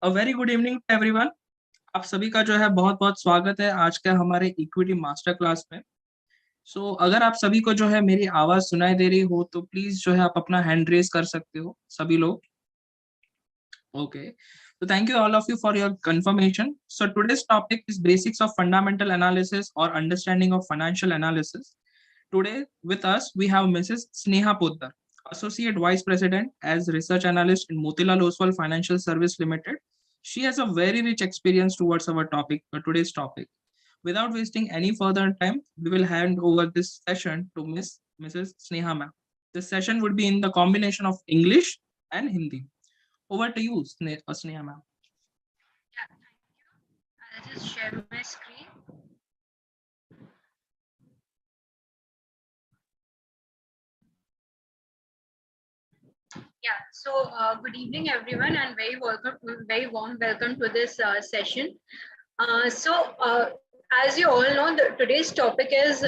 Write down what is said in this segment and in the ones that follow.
A very good evening to everyone. आप सभी का जो है बहुत-बहुत स्वागत है आज के हमारे इक्विटी मास्टर क्लास में। अगर आप सभी को जो है मेरी आवाज़ सुनाई दे रही हो तो प्लीज़ जो है आप अपना हैंड रेज़ कर सकते हो सभी लोग। Okay. Thank you all of you for your confirmation. Today's topic is basics of fundamental analysis or understanding of financial analysis. Today with us we have Mrs. Sneha Poddar, Associate Vice President as Research Analyst in Motilal Oswal Financial Service Limited. She has a very rich experience towards our topic, today's topic. Without wasting any further time, we will hand over this session to Mrs. Sneha ma'am. This session would be in the combination of English and Hindi. Over to you, Sneha ma'am. Yeah, thank you. I'll just share my screen. Yeah, so good evening, everyone, and very warm welcome to this session. As you all know, today's topic is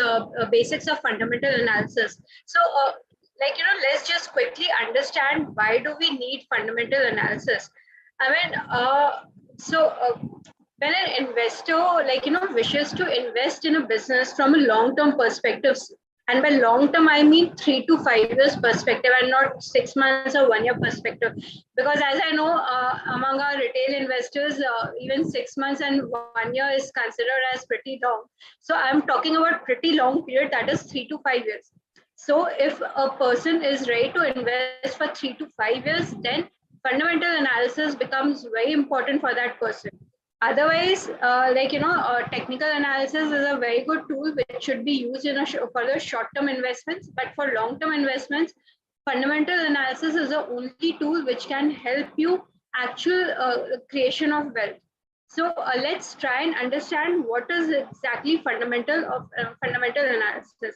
basics of fundamental analysis. Let's just quickly understand why do we need fundamental analysis. I mean, when an investor, wishes to invest in a business from a long-term perspective, and by long term, I mean 3 to 5 years perspective and not 6 months or 1 year perspective. Because as I know, among our retail investors, even 6 months and 1 year is considered as pretty long. So I'm talking about pretty long period, that is 3 to 5 years. So if a person is ready to invest for 3 to 5 years, then fundamental analysis becomes very important for that person. Otherwise, technical analysis is a very good tool which should be used for the short-term investments. But for long-term investments, fundamental analysis is the only tool which can help you actual creation of wealth. So let's try and understand what is exactly fundamental analysis.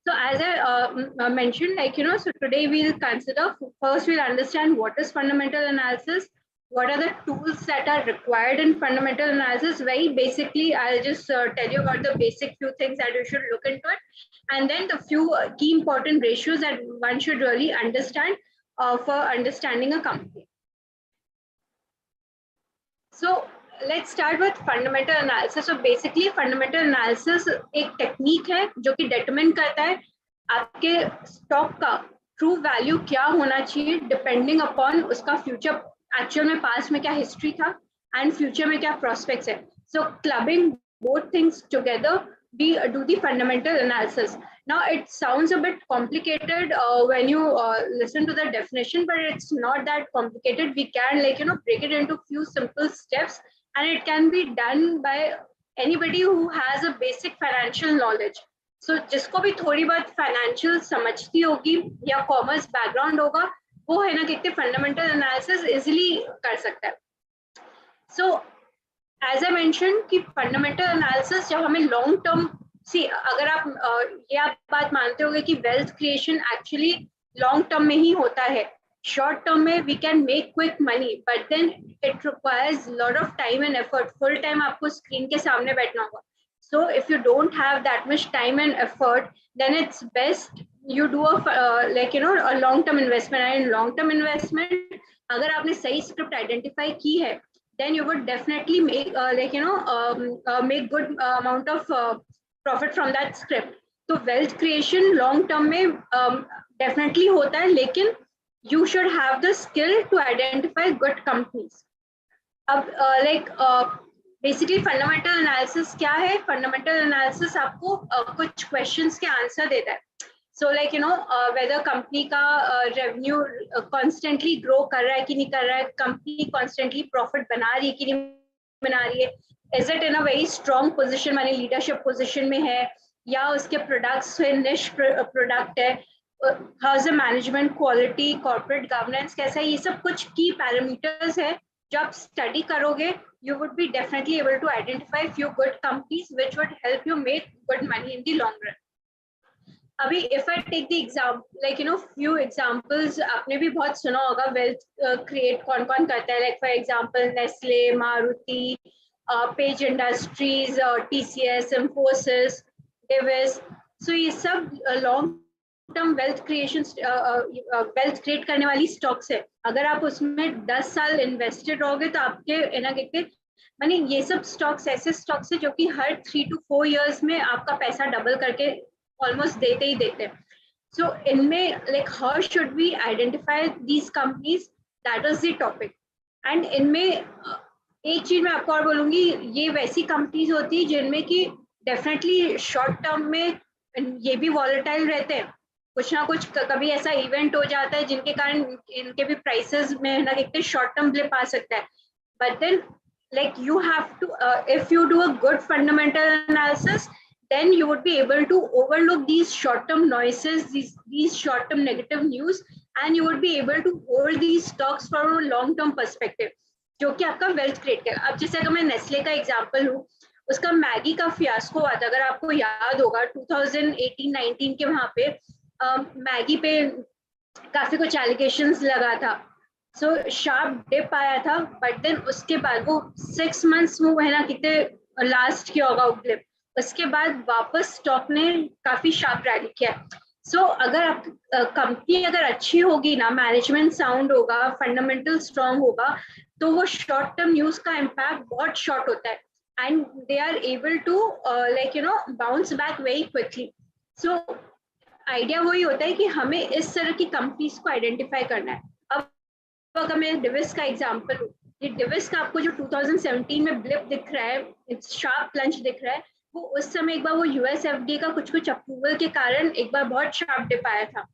So as I mentioned, so today we'll consider, first we'll understand what is fundamental analysis, what are the tools that are required in fundamental analysis. Very basically, I'll just tell you about the basic few things that you should look into it, and then the few key important ratios that one should really understand for understanding a company. So let's start with fundamental analysis. So basically fundamental analysis एक technique है जो कि determine करता है आपके stock का true value क्या होना चाहिए डिपेंडिंग अपॉन उसका फ्यूचर एक्चुअल में पास्ट में क्या हिस्ट्री था एंड फ्यूचर में क्या प्रोस्पेक्ट्स है. सो clubbing both things together, we do the fundamental analysis. Now it sounds a bit complicated when you listen to the definition, but it's not that complicated. We can break it into few simple steps, and it can be done by anybody who has a basic financial knowledge. So जिसको भी थोड़ी बहुत financial समझती होगी या commerce background होगा, वो है ना कितने fundamental analysis easily कर सकता है. So as I mentioned कि fundamental analysis जब हमें long term अगर आप ये आप बात मानते होगे कि wealth creation actually long term में ही होता है. Short term में we can make quick money, but then it requires lot of time and effort. Full time आपको screen के सामने बैठना होगा. So if you don't have that much time and effort, then it's best you do a long term investment. And long term investment अगर आपने सही script identify की है, then you would definitely make make good amount of profit from that script. So wealth creation long term में definitely होता है, लेकिन you should have the skill to identify good companies. अब basically fundamental analysis क्या है? Fundamental analysis आपको कुछ questions के answer देता है. So whether company का revenue constantly grow कर रहा है कि नहीं कर रहा है, company constantly profit बना रही है कि नहीं बना रही है, is it in a very strong position, माने leadership position में है, या उसके products से niche product है, how's the management quality, corporate governance कैसा है, ये सब कुछ key parameters है जो आप study करोगे, you would be definitely able to identify few good companies which would help you make good money in the long run. अभी if I take the example, few examples आपने भी बहुत सुना होगा wealth create कौन करता है, like for example Nestle, Maruti, Page Industries, TCS, Infosys, Davis. So ये सब long term wealth creation wealth create करने वाली स्टॉक्स है, अगर आप उसमें 10 साल इन्वेस्टेड रहोगे तो आपके ना कहते माने ये सब स्टॉक्स ऐसे स्टॉक्स है जो कि हर 3 to 4 इयर्स में आपका पैसा डबल करके ऑलमोस्ट देते ही देते हैं. So इनमें like how should we identify these companies, that is the topic. And इनमें एक चीज मैं आपको और बोलूंगी, ये वैसी कंपनीज होती है जिनमें कि डेफिनेटली शॉर्ट टर्म में ये भी वॉलेटाइल रहते हैं, कुछ ना कुछ कभी ऐसा इवेंट हो जाता है जिनके कारण इनके भी प्राइसेस में ना देखते शॉर्ट टर्म ब्लिप आ सकता है. But then like you have to if you do a good fundamental analysis, then you would be able to overlook these short-term noises, these short-term negative news, and you would be able to hold these stocks from a long-term perspective, जो कि आपका wealth create करेगा. अब जैसे अगर मैं Nestle का example हूँ, उसका मैगी का फियास्को हुआ था, अगर आपको याद होगा 2018-19 के वहां पे मैगी पे काफी कुछ एलिगेशंस लगा था. सो शार्प डिप आया था, बट देन उसके बाद वो 6 months में है ना कितने लास्ट किया होगा वो डिप, उसके बाद वापस स्टॉक ने काफी शार्प रैली किया. सो अगर आप कंपनी अगर अच्छी होगी ना, मैनेजमेंट साउंड होगा, फंडामेंटल स्ट्रांग होगा, तो वो शॉर्ट टर्म न्यूज का इम्पैक्ट बहुत शॉर्ट होता है and they are able to like you know bounce back very quickly. So idea वही होता है कि हमें इस तरह की कंपनीज को आइडेंटिफाई करना है. अब अगर मैं डिविस का एग्जांपल लूं, ये डिविस का आपको जो 2017 में ब्लिप दिख रहा है, शार्प प्लंज दिख रहा है, वो उस समय एक बार वो यूएस एफडी का कुछ अप्रूवल के कारण एक बार बहुत शार्प डिप आया था.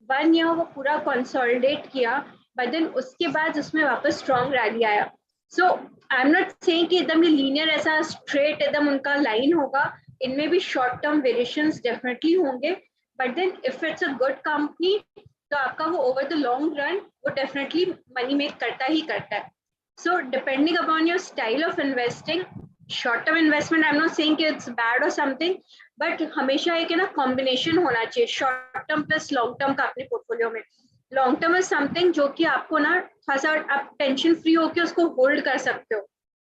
1 year वो पूरा कंसोलिडेट किया, बट देन उसके बाद उसमें वापस स्ट्रॉन्ग रैली आया. सो आई एम नॉट सेइंग कि एकदम लीनियर ऐसा स्ट्रेट एकदम उनका लाइन होगा, इनमें भी शॉर्ट टर्म वेरिएशंस डेफिनेटली होंगे, but then if it's a good company तो आपका वो ओवर द लॉन्ग रन वो डेफिनेटली मनी मेक करता ही करता है. So depending upon your style of investing, short term investment I am not saying कि इट्स बैड और समथिंग, बट हमेशा एक है ना कॉम्बिनेशन होना चाहिए short term plus long term का अपने पोर्टफोलियो में. लॉन्ग टर्म इज समथिंग जो कि आपको ना थोड़ा सा आप टेंशन फ्री होकर उसको होल्ड कर सकते हो.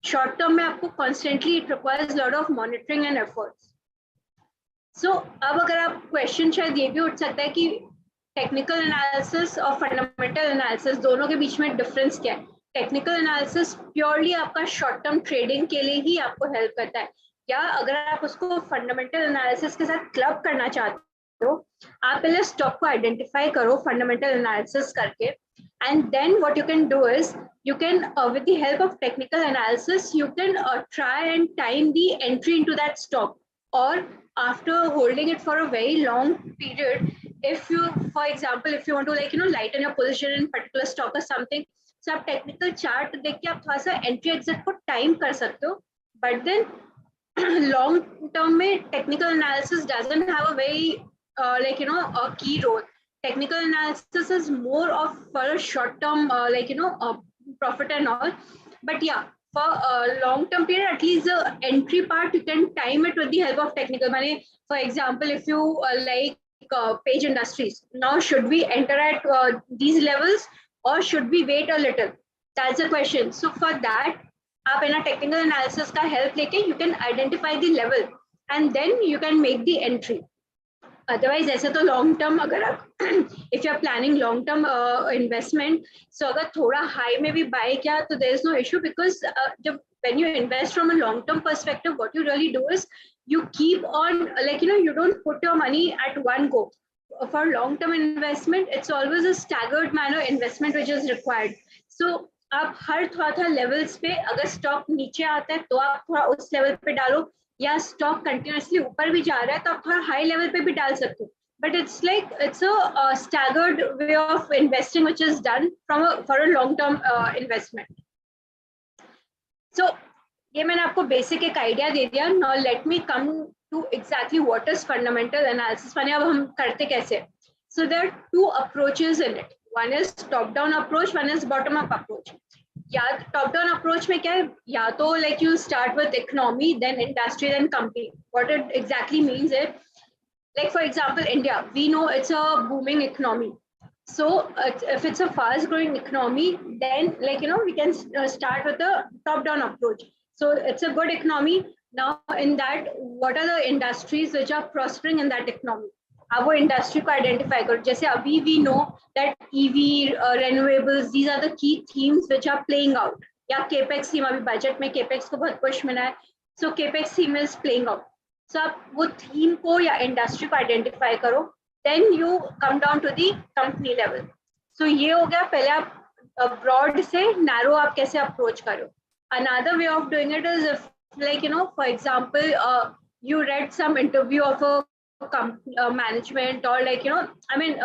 शॉर्ट टर्म में आपको constantly it requires lot of monitoring and efforts. So अब अगर आप क्वेश्चन शायद ये भी उठ सकता है कि टेक्निकल एनालिसिस और फंडामेंटल एनालिसिस दोनों के बीच में डिफरेंस क्या है. टेक्निकल एनालिसिस प्योरली आपका शॉर्ट टर्म ट्रेडिंग के लिए ही आपको हेल्प करता है, या अगर आप उसको फंडामेंटल एनालिसिस के साथ क्लब करना चाहते हो, आप पहले स्टॉक को आइडेंटिफाई करो फंडामेंटल एनालिसिस करके, and then what you can do is you can with the help of technical analysis you can try and time the entry into that stock, or after holding it for a very long period, if you for example if you want to like you know lighten your position in particular stock or something, so आप technical chart देख के आप थोड़ा सा entry exit को time कर सकते हो. बट देन लॉन्ग टर्म में technical analysis doesn't have a very like you know a key role. Technical analysis is more of for a short term like you know profit and all, but yeah, for a long term period at least the entry part you can time it with the help of technical money. For example, if you like Page Industries, now should we enter at these levels or should we wait a little, that's the question. So for that आप है ना technical analysis का help लेके you can identify the level and then you can make the entry. Otherwise ऐसे तो long term अगर आप if you are planning long term investment, so अगर थोड़ा हाई में भी बाय किया तो there is no issue, because जब when you invest from a long term perspective what you really do is you keep on like you know you don't put your money at one go. For long term investment it's always a staggered manner investment which is required. So आप हर थोड़ा levels पे अगर stock नीचे आता है तो आप थोड़ा उस लेवल पे डालो, या स्टॉक कंटिन्यूसली ऊपर भी जा रहा है तो आप थोड़ा हाई लेवल पे भी डाल सकते हो. But it's like it's a staggered way of investing which is done from for a long term investment. So ये मैंने आपको बेसिक एक आइडिया दे दिया. Now let me come to exactly what is fundamental analysis. माने अब हम करते कैसे. So there are two approaches in it. One is top down approach, one is bottom up approach. या टॉप डाउन अप्रोच में क्या है, या तो like you start with economy then industry then company. What it exactly means is like for example India, we know it's a booming economy. So if it's a fast growing economy, then like you know we can start with the top down approach. So it's a good economy. Now in that, what are the industries which are prospering in that economy? आप वो industry को identify करो. जैसे अभी we know that EV, renewables, these are the key themes which are playing out. या capex theme, अभी budget में capex को बहुत पुश मिला है, so capex theme is playing out. So आप वो थीम को या इंडस्ट्री को आइडेंटिफाई करो, then you come down to the company level. So ये हो गया, पहले आप ब्रॉड से नैरो आप कैसे अप्रोच करो. Another way of doing it is if, like, for example, you read some interview of a management, or like, I mean,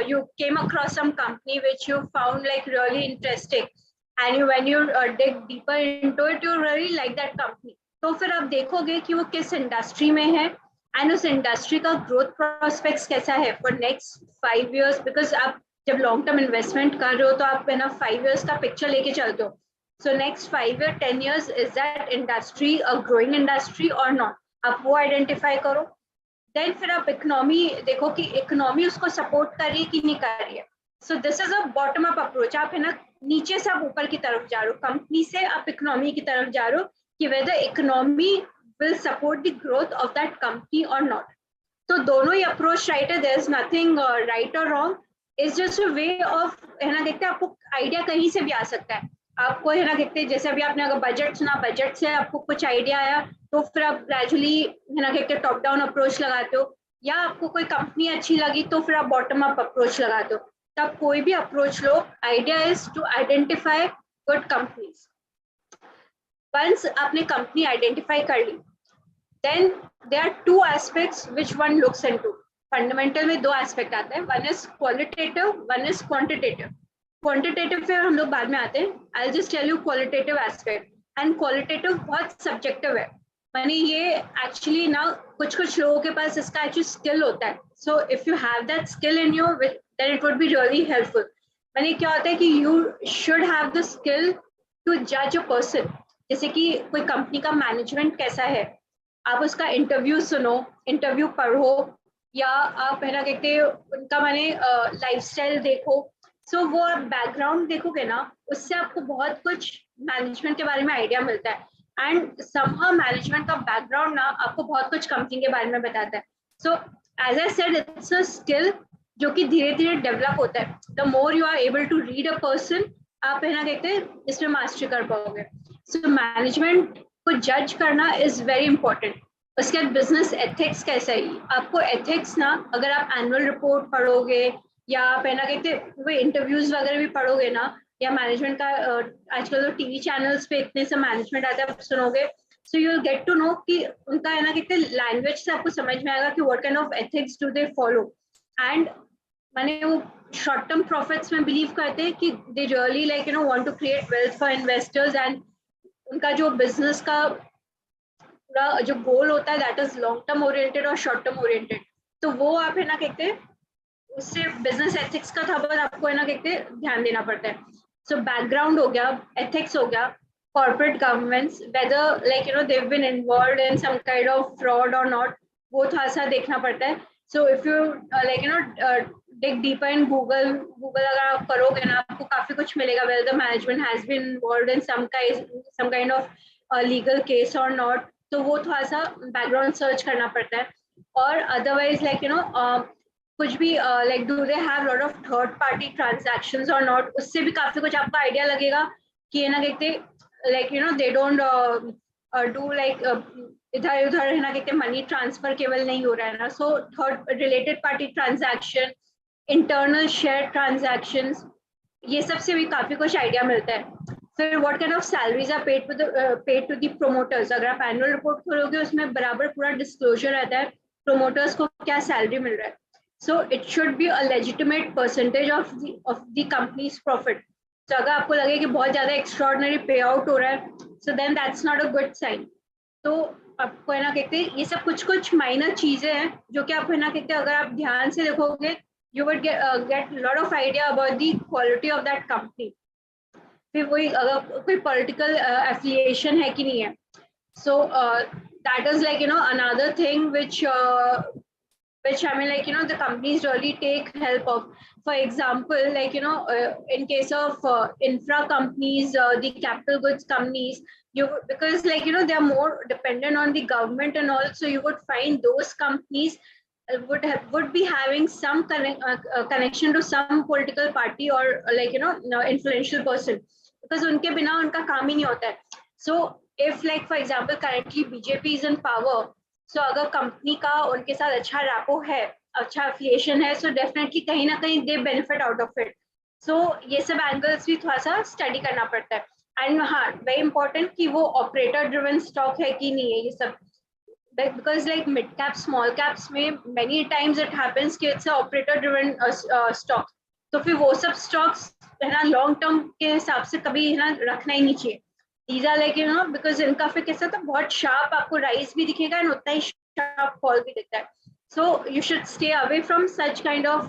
you came across some company which you found like really interesting, and when you dig deeper into it, you really like that company. तो फिर आप देखोगे कि वो किस industry में है, and उस इंडस्ट्री का ग्रोथ प्रोस्पेक्ट्स कैसा है फॉर नेक्स्ट 5 years. बिकॉज आप जब लॉन्ग टर्म इन्वेस्टमेंट कर रहे हो तो आप 5 years का पिक्चर लेके चलते हो. So next 5 or 10 years, is that industry a growing industry or not? आप वो आइडेंटिफाई करो. देन फिर आप इकोनॉमी देखो कि इकोनॉमी उसको सपोर्ट कर रही है कि नहीं कर रही है. So this is a bottom up approach. आप नीचे से आप ऊपर की तरफ जा रहे हो, कंपनी से आप इकोनॉमी की तरफ जा रहे हो कि whether economy will support the growth of that company और नॉट. तो दोनों ही अप्रोच राइट है, देयर इज नथिंग राइट और wrong. It's just a way of, देखते हैं आपको आइडिया कहीं से भी आ सकता है. आपको देखते हैं जैसे अभी आपने अगर बजट सुना, बजट से आपको कुछ आइडिया आया, तो फिर आप ग्रेजुअली देखते टॉप डाउन अप्रोच लगाते हो, या आपको कोई कंपनी अच्छी लगी तो फिर आप बॉटम अप अप्रोच लगाते हो. तब कोई भी अप्रोच लो, idea is to identify good companies. Once आपने कंपनी आइडेंटिफाई कर ली, then there are 2 aspects which one looks into. Fundamental में 2 एस्पेक्ट आते हैं, one is qualitative, one is quantitative. Quantitative पे हम लोग बाद में आते हैं. I just tell you qualitative aspect. And qualitative बहुत सब्जेक्टिव है, माने ये एक्चुअली कुछ लोगों के पास इसका एक्चुअली स्किल होता है. So if you have that skill in you, then it would be really helpful. माने क्या होता है कि you should have the skill to जज अ पर्सन. जैसे कि कोई कंपनी का मैनेजमेंट कैसा है, आप उसका इंटरव्यू सुनो, इंटरव्यू पढ़ो, या आप कहते उनका लाइफस्टाइल देखो. सो वो आप बैकग्राउंड देखोगे ना, उससे आपको बहुत कुछ मैनेजमेंट के बारे में आइडिया मिलता है. एंड समहाउ मैनेजमेंट का बैकग्राउंड आपको बहुत कुछ कंपनी के बारे में बताता है. So as I said, it's a skill जो कि धीरे धीरे डेवलप होता है. The more you are able to read a person, आप इसमें मास्टरी कर पाओगे. सो मैनेजमेंट को जज करना इज वेरी इंपॉर्टेंट. उसके बाद बिजनेस एथिक्स कैसा है, आपको एथिक्स अगर आप एनुअल रिपोर्ट पढ़ोगे, या आप वो इंटरव्यूज वगैरह भी पढ़ोगे ना, या मैनेजमेंट का आजकल तो टीवी चैनल्स पे इतने से मैनेजमेंट आता है, आप सुनोगे. So you will get to know कि उनका लैंग्वेज से आपको समझ में आएगा कि what kind of ethics do they follow. And वो शॉर्ट टर्म प्रॉफिट्स में बिलीव करते हैं कि they really want to create wealth for investors. And उनका जो बिजनेस का पूरा जो गोल होता है, that is long term oriented और शॉर्ट टर्म ओरिएंटेड. तो वो आप उससे बिजनेस एथिक्स का था, पर आपको ध्यान देना पड़ता है. सो बैकग्राउंड हो गया, एथिक्स हो गया, corporate governance, whether they've been involved in some kind of fraud or not, वो थोड़ा सा देखना पड़ता है. So if you dig deeper in Google अगर आप करोगे ना, आपको काफी कुछ मिलेगा, whether the management has been involved in some kind of legal case or not. तो वो थोड़ा सा बैकग्राउंड सर्च करना पड़ता है. और अदरवाइज कुछ भी do they have lot of third party transactions और नॉट, उससे भी काफी कुछ आपको आइडिया लगेगा कि दे डोंट डू इधर उधर मनी ट्रांसफर केवल नहीं हो रहा है ना. So third related party transaction, internal share transactions, ये सब से भी काफी कुछ आइडिया मिलता है. फिर what kind of salaries are paid to the promoters. अगर आप एनुअल रिपोर्ट खोलोगे, उसमें बराबर पूरा डिस्क्लोजर रहता है प्रोमोटर्स को क्या सैलरी मिल रहा है. So it should be a legitimate percentage of the company's profit. So अगर आपको लगे कि बहुत ज्यादा extraordinary payout हो रहा है, so then that's not a good sign. तो आपको ये सब कुछ माइनर चीजें हैं जो कि आप अगर आप ध्यान से देखोगे, you would get a lot of idea about the quality of that company. फिर वही अगर कोई political affiliation है कि नहीं है. So that is another thing which the companies really take help of. For example, in case of infra companies, the capital goods companies, because they are more dependent on the government, and also you would find those companies would be having some connection to some political party or like influential person, because उनके बिना उनका काम ही नहीं होता है. So if like for example currently BJP is in power, so अगर company का उनके साथ अच्छा रैपो है, अच्छा एफिलिएशन है, so definitely कहीं ना कहीं they benefit out of it. So ये सब एंगल्स भी थोड़ा सा स्टडी करना पड़ता है. एंड हाँ, वेरी इंपॉर्टेंट कि वो ऑपरेटर ड्रिवन स्टॉक है कि नहीं है ये सब, because like mid cap small caps में many times it happens कि it's a operator driven stock, तो फिर वो सब stocks है ना लॉन्ग टर्म के हिसाब से कभी है ना रखना ही नहीं चाहिए. these are like because इनका फिर कैसा तो बहुत शार्प आपको राइज भी दिखेगा और उतना ही शार्प फॉल भी दिखता है. so you should stay away from such kind of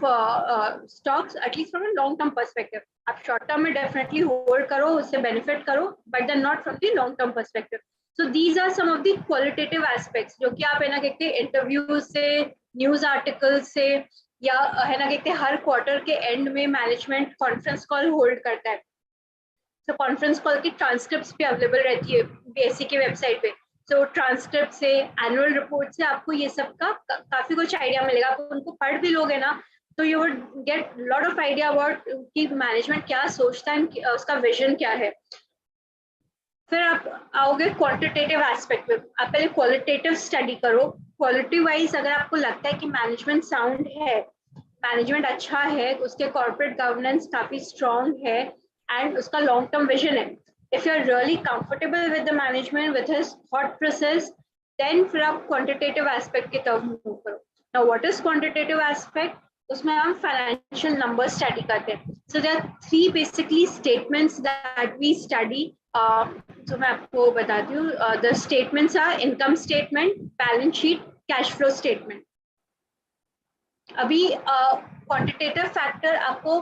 stocks at least from a long term perspective. आप short term में definitely hold करो, उससे benefit करो, but then not from the long term perspective. So these are some of the qualitative aspects जो कि आप है ना कहते हैं इंटरव्यू से, न्यूज आर्टिकल से, या है ना कहते हैं हर क्वार्टर के एंड में मैनेजमेंट कॉन्फ्रेंस कॉल होल्ड करता है. तो कॉन्फ्रेंस कॉल की ट्रांसक्रिप्ट भी अवेलेबल रहती है बीएससी की वेबसाइट पे. सो ट्रांसक्रिप्ट से, एनुअल रिपोर्ट से आपको ये सब का काफी कुछ आइडिया मिलेगा. आप उनको पढ़ भी लोगे ना तो you would get lot of idea about कि मैनेजमेंट क्या सोचता है, उसका विजन क्या है. फिर आप आओगे क्वांटिटेटिव एस्पेक्ट में. आप पहले क्वालिटेटिव स्टडी करो. क्वालिटी वाइज अगर आपको लगता है कि मैनेजमेंट साउंड है, मैनेजमेंट अच्छा है, उसके कॉर्पोरेट गवर्नेंस काफी स्ट्रॉन्ग है एंड उसका लॉन्ग टर्म विजन है, if you are really comfortable with the management with his thought process, then फिर आप क्वांटिटेटिव एस्पेक्ट की तरफ मूव करो. Now what is quantitative aspect? उसमें हम फाइनेंशियल नंबर स्टडी करते हैं. So there are three basically statements that we study. तो मैं आपको बताती हूँ. The statements are income statement, balance sheet, cash flow statement. अभी क्वांटिटेटिव फैक्टर आपको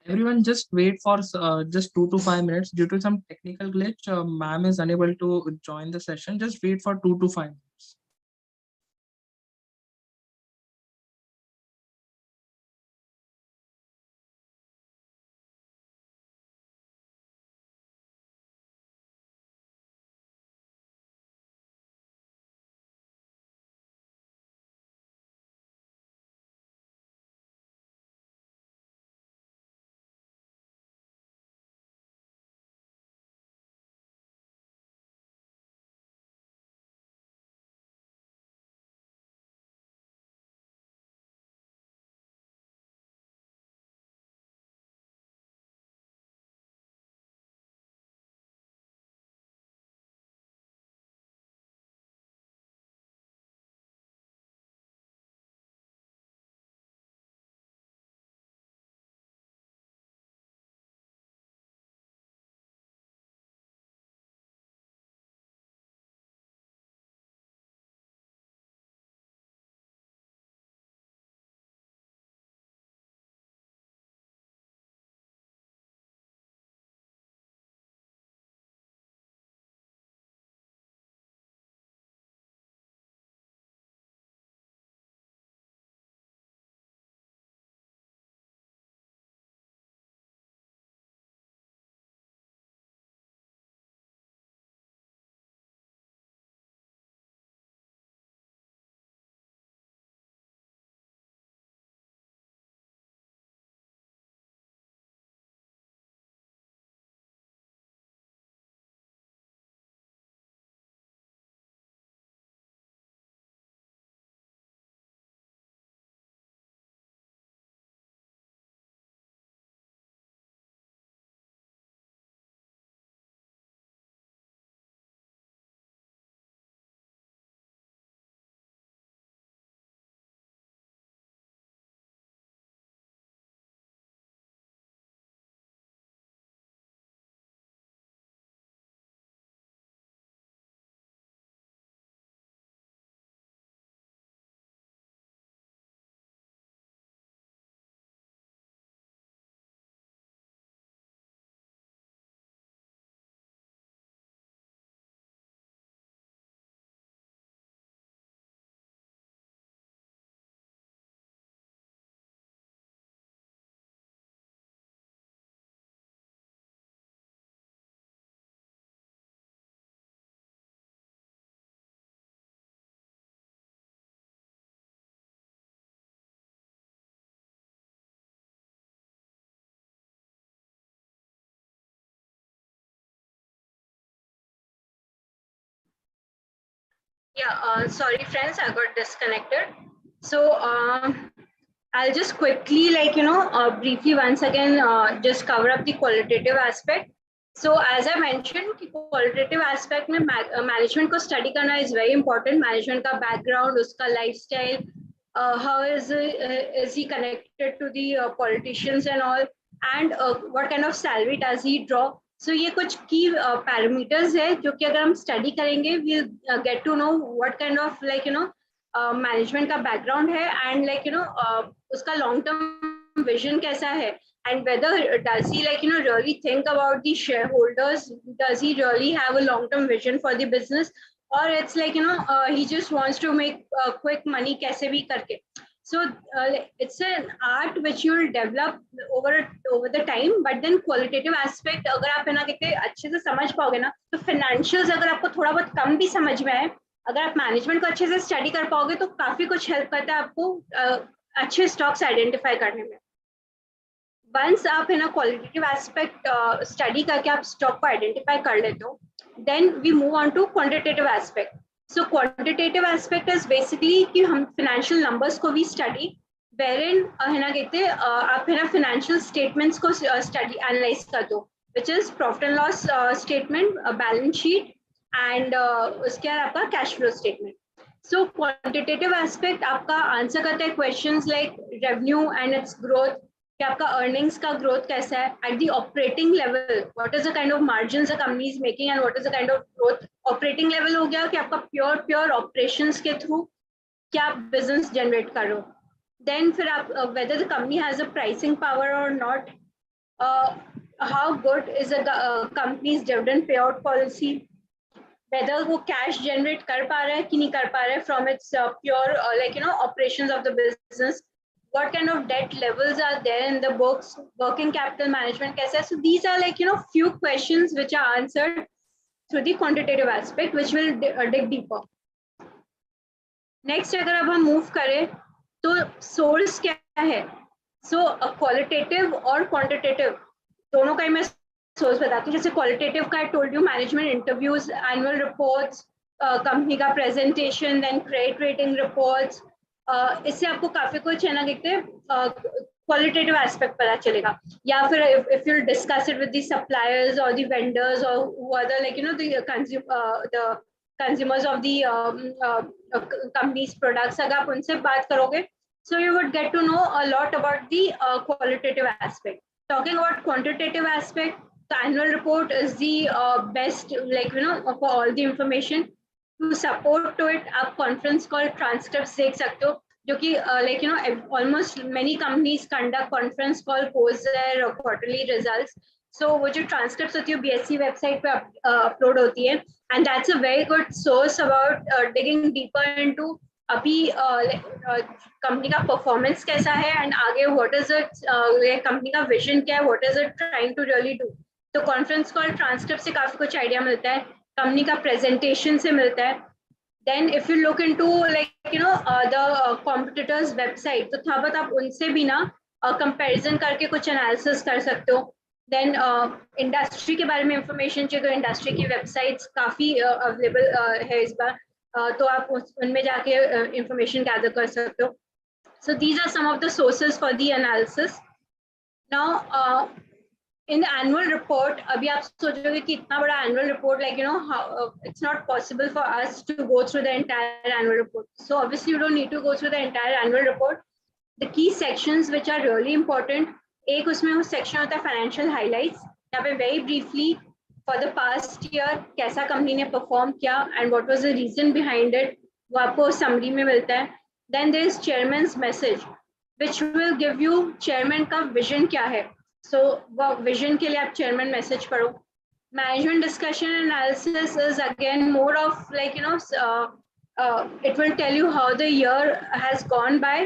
Everyone just wait for just 2 to 5 minutes. Due to some technical glitch, ma'am is unable to join the session. Just wait for 2 to 5 minutes. Yeah, sorry friends, I got disconnected. So I'll just quickly, briefly once again, just cover up the qualitative aspect. So as I mentioned, कि qualitative aspect में management को study करना is very important. Management का background, उसका lifestyle, how is he connected to the politicians and all, and what kind of salary does he draw. So ये कुछ key parameters है जो कि अगर हम study करेंगे, we'll get to know what kind of management का background है, and उसका long term vision कैसा है, and whether does he really think about the shareholders, does he really have a long term vision for the business, or it's he just wants to make quick money kaise bhi karke. So it's an art which you will develop over the time, but then qualitative aspect अगर आप है ना कहते अच्छे से समझ पाओगे ना, तो financials अगर आपको थोड़ा बहुत कम भी समझ में आए, अगर आप मैनेजमेंट को अच्छे से स्टडी कर पाओगे तो काफी कुछ हेल्प करता है आपको अच्छे स्टॉक्स आइडेंटिफाई करने में. वंस आप है ना क्वालिटेटिव एस्पेक्ट स्टडी करके आप स्टॉक को आइडेंटिफाई कर लेते हो, then we move on to quantitative aspect. So quantitative aspect is basically कि हम फाइनेंशियल नंबर्स को भी स्टडी, वेरिन है ना कहते आप है ना फाइनेंशियल स्टेटमेंट्स को स्टडी एनालाइज कर दो, which is profit and loss statement, balance sheet, and उसके बाद आपका कैश फ्लो स्टेटमेंट. सो क्वांटिटेटिव एस्पेक्ट आपका आंसर करता है questions like revenue and it's growth, कि आपका अर्निंग्स का ग्रोथ कैसा है at the operating level, what is the kind of margins the company is making and what is the kind of growth. Operating level हो गया कि आपका pure operations के थ्रू क्या आप बिजनेस जनरेट करो. देन फिर आप whether the company has a pricing power और not, how good is a company's dividend payout policy, whether वो cash generate कर पा रहा है कि नहीं कर पा रहा है from its pure operations of the business, what kind of debt levels are there in the books, working capital management कैसा है. So these are few questions which are answered through the quantitative aspect, which will dig deeper. Next अगर अब हम move करें तो source क्या है. So qualitative और quantitative दोनों का ही मैं सोर्स बताती हूँ. जैसे क्वालिटेटिव का I told you management interviews, annual reports, company का presentation, then credit rating reports. इससे आपको काफी कुछ है ना देखते हैं क्वालिटेटिव एस्पेक्ट पता चलेगा. या फिर if you discuss it with the suppliers और द वेंडर्स और other the consumers of the companies products, अगर आप उनसे बात करोगे so you would get to know a lot about the qualitative aspect. Talking about quantitative aspect, the annual report is the best, for all the information. To support to it, आप conference call transcripts देख सकते हो, जो कि almost many companies conduct conference call post their quarterly results. So वो जो transcripts होती है BSc website पे upload होती है, and that's a very good source about digging deeper into अभी कंपनी का परफॉर्मेंस कैसा है एंड आगे व्हाट इज इट, कंपनी का विजन क्या है, what is it trying to really do. तो कॉन्फ्रेंस कॉल ट्रांसक्रिप्ट से काफी कुछ आइडिया मिलता है, कंपनी का प्रेजेंटेशन से मिलता है. Then if you look into the competitors website, तो थोड़ा बहुत आप उनसे भी ना कंपैरिजन करके कुछ एनालिसिस कर सकते हो. देन इंडस्ट्री के बारे में इंफॉर्मेशन चाहिए तो इंडस्ट्री की वेबसाइट्स काफी अवेलेबल है इस बार, तो आप उनमें जाके इंफॉर्मेशन गैदर कर सकते हो. So these are some of the sources for the analysis. Now in the annual report, अभी आप सोचोगे कि इतना बड़ा annual report, it's not possible for us to go through the entire annual report. So obviously you don't need to go through the entire annual report. The key sections which are really important, एक उसमें वो section होता है financial highlights. यहाँ पे very briefly for the past year कैसा company ने perform किया and what was the reason behind it, वो आपको समरी में मिलता है. Then there is chairman's message which will give you chairman का vision क्या है. So वो vision के लिए आप chairman message पढ़ो. Management discussion analysis is again more of it will tell you how the year has gone by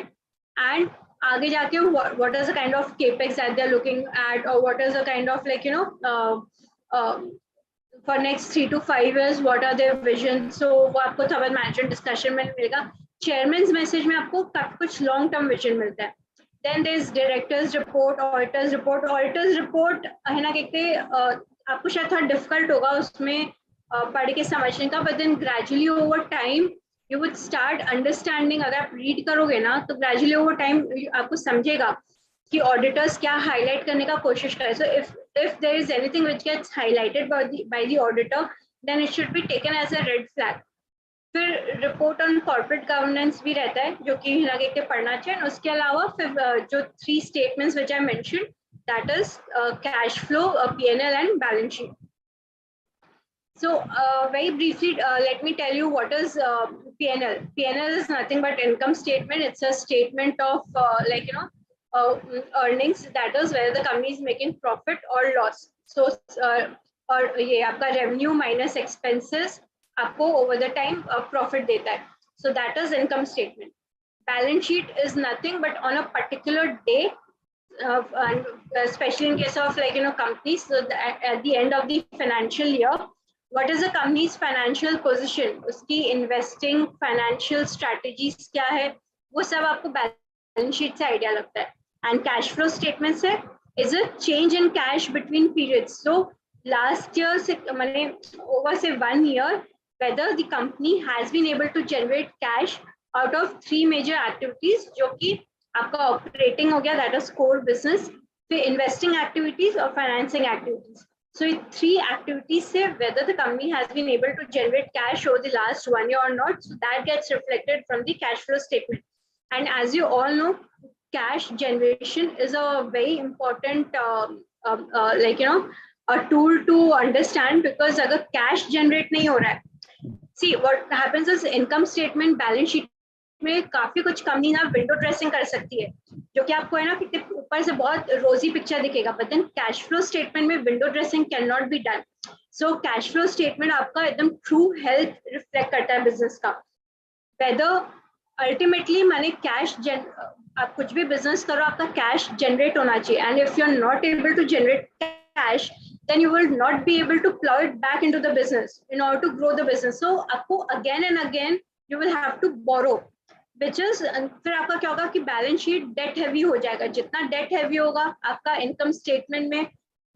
and आगे जाके what is the kind of capex that they're looking at, or what is the kind of for next 3 to 5 years what are their visions. So वो आपको थोड़ा management discussion में मिलेगा. Chairman's message में आपको कुछ लॉन्ग टर्म विजन मिलता है. Then there is directors report, auditors report. Auditors report है ना कहते आपको शायद थोड़ा डिफिकल्ट होगा उसमें पढ़ के समझने का, but then gradually over time you would start understanding. अगर आप रीड करोगे ना तो ग्रेजुअली ओवर टाइम आपको समझेगा कि ऑडिटर्स क्या हाईलाइट करने का कोशिश करें. सो if there is anything which gets highlighted by the auditor, then it should be taken as a red flag. फिर रिपोर्ट ऑन कॉर्पोरेट गवर्नेंस भी रहता है जो कि लगे के पढ़ना चाहिए. उसके अलावा फिर जो 3 statements which I mentioned, that is cash flow, P&L and balance sheet. So very briefly, let me tell you what is P&L. P&L is nothing but income statement. It's a statement of earnings, that is whether the company is making profit or loss. So और ये आपका revenue minus expenses आपको over the time profit देता है. So that is income statement. Balance sheet is nothing but on a particular day, and especially in case of companies, so at the end of the financial year, what is the company's financial position, उसकी investing financial strategies क्या है, वो सब आपको balance sheet से idea लगता है. And cash flow statement से is a change in cash between periods. So last year से मैंने over say 1 year, whether the company has been able to generate cash out of 3 major activities, जो कि आपका operating हो गया, that is core business, फिर investing activities और financing activities. So 3 activities say whether the company has been able to generate cash over the last 1 year or not. So that gets reflected from the cash flow statement. And as you all know, cash generation is a very important a tool to understand, because अगर cash generate नहीं हो रहा है, see what happens is income statement, balance sheet में काफी कुछ company ना window dressing कर सकती है, जो कि आपको है ना कि ऊपर से बहुत रोजी पिक्चर दिखेगा, but then cash flow statement में window dressing can not be done. So cash flow statement आपका एकदम ट्रू हेल्थ रिफ्लेक्ट करता है बिजनेस का. वेदर अल्टीमेटली माने कैश आप कुछ भी बिजनेस करो, आपका कैश जनरेट होना चाहिए. And if you are not able to generate cash, then you will not be able to plow it back into the business in order to grow the business. So आपको again and again you will have to borrow, which is फिर आपका क्या होगा कि balance sheet date heavy हो जाएगा. जितना date heavy होगा आपका इनकम स्टेटमेंट में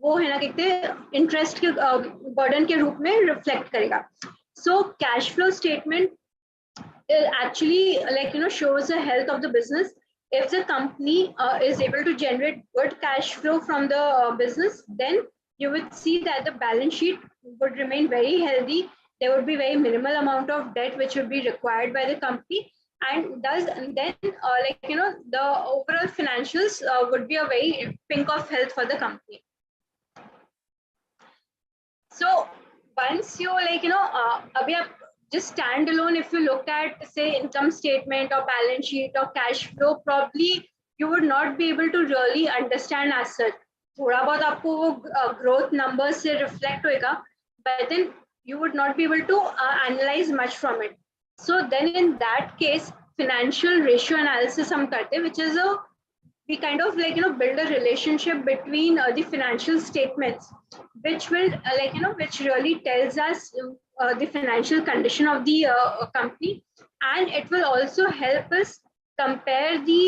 वो है ना कहते इंटरेस्ट के बर्डन के रूप में रिफ्लेक्ट करेगा. सो cash flow statement actually shows the health of the business. If the company is able to generate good cash flow from the business, then you would see that the balance sheet would remain very healthy. There would be very minimal amount of debt which would be required by the company, and then the overall financials would be a very pink of health for the company. So once you abhi aap just stand alone, if you look at say income statement or balance sheet or cash flow, probably you would not be able to really understand as such. थोड़ा बहुत आपको वो growth numbers से reflect होएगा, but then you would not be able to analyze much from it. So then in that case financial ratio analysis हम करते हैं, which is we kind of build a relationship between the financial statements, which will which really tells us the financial condition of the company, and it will also help us compare the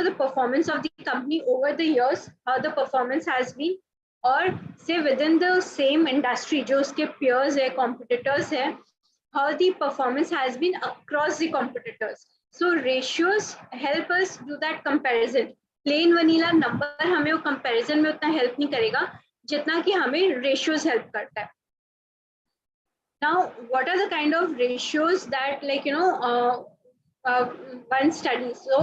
the performance of the company over the years, how the performance has been, or say within the same industry जो उसके peers है, competitors है, how the performance has been across the competitors. So ratios help us do that comparison. Plain vanilla number हमें वो comparison में उतना help नहीं करेगा जितना कि हमें ratios help करता है. Now, what are the kind of ratios that one studies? So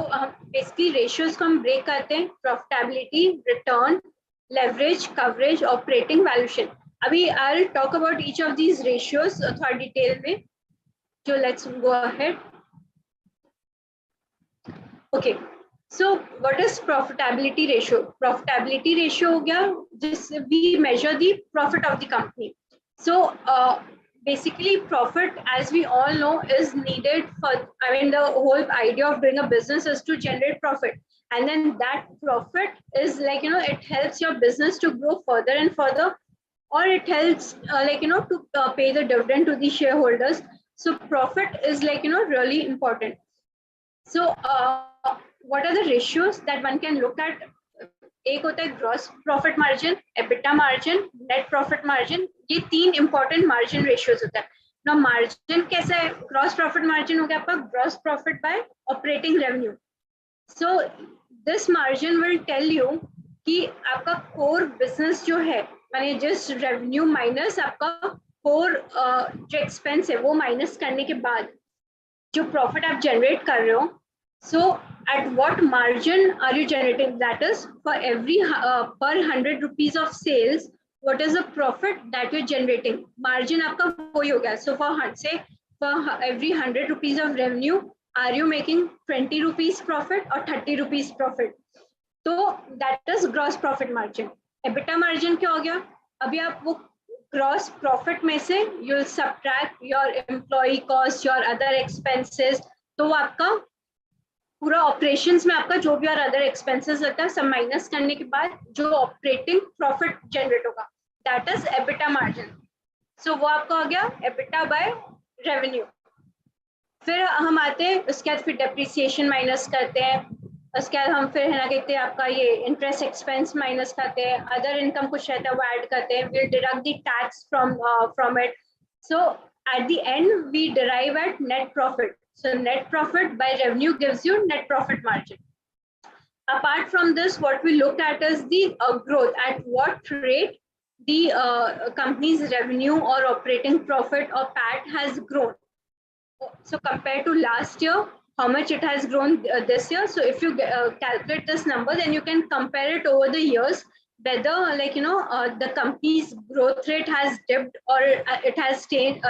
basically ratios को हम break करते हैं: profitability, return, leverage, coverage, operating valuation. अभी I'll talk about each of these ratios थोड़ा detail में. So let's go ahead. Okay. So what is profitability ratio? Profitability ratio हो गया जिससे we measure the profit of the company. So basically profit, as we all know, is needed for, the whole idea of doing a business is to generate profit, and then that profit is it helps your business to grow further and further, or it helps to pay the dividend to the shareholders. So profit is really important. So what are the ratios that one can look at? एक होता है gross profit margin, EBITDA margin, net profit margin. ये तीन important margin ratios होता है. ना margin कैसा है? ग्रॉस प्रॉफिट मार्जिन हो गया आपका gross profit by operating revenue. So this margin will tell you कि आपका कोर बिजनेस जो है, माने जस्ट रेवेन्यू माइनस आपका कोर जो एक्सपेंस है वो माइनस करने के बाद जो प्रॉफिट आप जनरेट कर रहे हो. So at what margin are you generating? That is, for every per 100 rupees of sales, what is the profit that you're generating? Margin आपका वही हो गया. So for every 100 rupees of revenue, are you making 20 rupees profit or 30 rupees profit? So that is gross profit margin. EBITDA margin क्या हो गया? अभी आप वो gross profit में से you'll subtract your employee cost, your other expenses. तो वो आपका पूरा ऑपरेशंस में आपका जो भी और अदर एक्सपेंसेस रहता है सब माइनस करने के बाद जो ऑपरेटिंग प्रॉफिट जनरेट होगा, दैट इज एबिटा मार्जिन. सो वो आपका हो गया एबिटा बाय रेवेन्यू. फिर हम आते हैं उसके बाद फिर डेप्रिसिएशन माइनस करते हैं. उसके बाद हम फिर है ना कहते हैं आपका ये इंटरेस्ट एक्सपेंस माइनस करते हैं, अदर इनकम कुछ रहता है वो ऐड करते हैं, will deduct the tax from it. So at the end we derive at net profit. So net profit by revenue gives you net profit margin. Apart from this, what we look at is the growth, at what rate the company's revenue or operating profit or PAT has grown. So compared to last year, how much it has grown this year. So if you calculate this number, then you can compare it over the years, whether the company's growth rate has dipped or it has stayed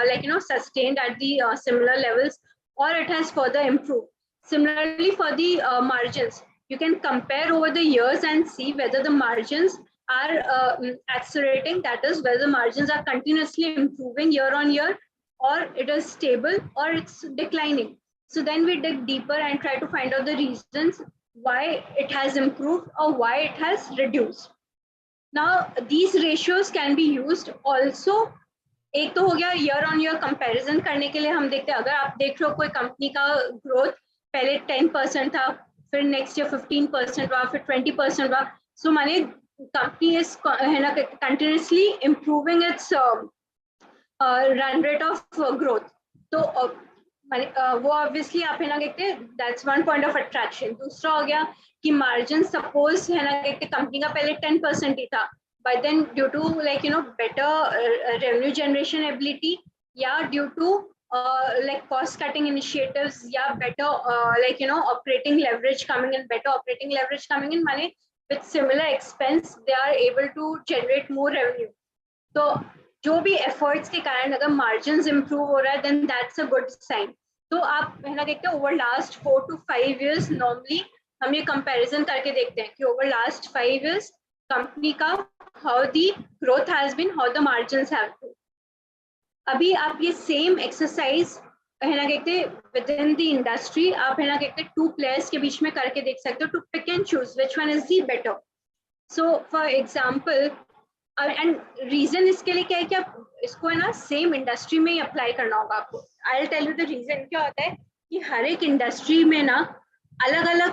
sustained at the similar levels, or it has further improved. Similarly, for the margins, you can compare over the years and see whether the margins are accelerating, that is, whether the margins are continuously improving year on year, or it is stable, or it's declining. So then we dig deeper and try to find out the reasons why it has improved or why it has reduced. Now, these ratios can be used also. एक तो हो गया year on year comparison करने के लिए हम देखते हैं, अगर आप देख रहे हो कोई कंपनी का ग्रोथ पहले 10% था, फिर नेक्स्ट ईयर 15% हुआ, फिर 20% हुआ, सो माने कंपनी इज है ना continuously improving it's run rate of growth, तो वो ऑब्वियसली आप है ना कहते that's one point of attraction. दूसरा हो गया कि मार्जिन सपोज है ना कहते कंपनी का पहले 10% ही था, but then due to better revenue generation ability, due to cost cutting initiatives, better operating leverage coming in, money with similar expense they are able to generate more revenue. So जो भी efforts के कारण अगर margins improve हो रहा है, then that's a good sign. तो आप है ना देखते हैं over last 4 to 5 years normally हम ये comparison करके देखते हैं कि over last 5 years कंपनी का how the growth has been, how the margins have been. अभी आप ये same exercise है ना कहते within the industry आप है ना कहते 2 players के बीच में करके देख सकते हो to pick and choose which one is the better. So for example, and reason इसके लिए क्या है कि आप इसको है ना same industry में ही apply करना होगा आपको. I'll tell you the reason. क्या होता है कि हर एक industry में ना अलग-अलग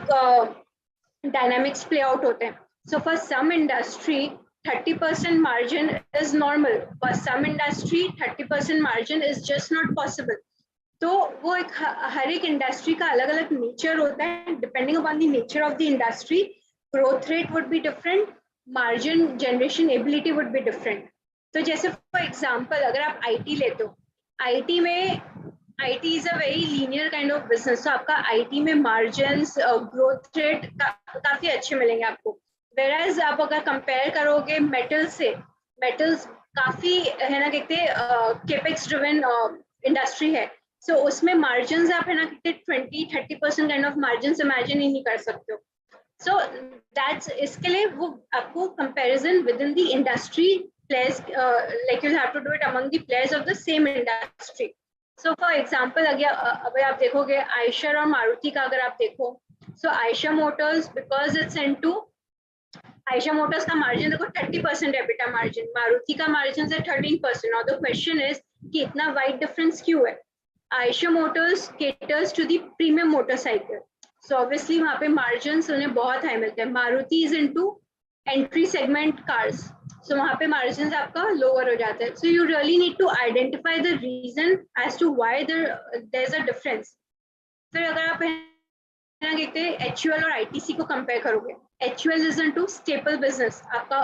dynamics play out होते हैं. So for some industry 30% margin is normal, for some industry 30% margin is just not possible. तो वो एक हर एक इंडस्ट्री का अलग अलग नेचर होता है. Depending upon the nature of the industry growth rate would be different, margin generation ability would be different. तो जैसे फॉर एग्जांपल अगर आप आईटी लेते हो, आईटी में IT is a very linear kind of business, तो आपका आईटी में मार्जिन्स ग्रोथ रेट काफी अच्छे मिलेंगे आपको. वेराज आप अगर कंपेयर करोगे मेटल से, मेटल्स काफी है ना कहते केपेक्स ड्रिवन इंडस्ट्री है, सो उसमें मार्जिन्स आप है ना कहते 20-30% काइंड ऑफ मार्जिन्स इमेजिन ही नहीं कर सकते हो. सो दैट्स इसके लिए वो आपको comparison with in the industry players like you have to do it among the players of the same industry. So for example अगर आप देखोगे आयशर और मारुति का अगर आप देखो, so Eicher Motors because it's into Eicher Motors का मार्जिन देखो 30% एबिटा मार्जिन, मारुति का मार्जिन है 13%. नाउ द क्वेश्चन इज कि इतना वाइड डिफरेंस क्यों है? Eicher Motors caters to the premium motorcycle, so obviously वहां पे मार्जिन्स उन्हें बहुत हाई मिलते हैं. Maruti is into entry segment cars, so वहां पे मार्जिन्स आपका लोअर हो जाता है. So you really need to identify the reason as to why there is a difference. फिर अगर आप देखते हैं एचयूएल और आईटीसी को कंपेयर करोगे, HUL is into staple business, आपका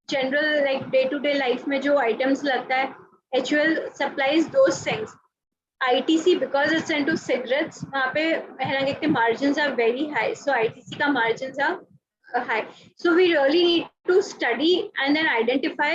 general like day to day life में जो आइटम्स लगता है, HUL supplies those things. ITC because it's into cigarettes, वहाँ पे है ना कहते margins are very high, so ITC का margins are high. So we really need to study and then identify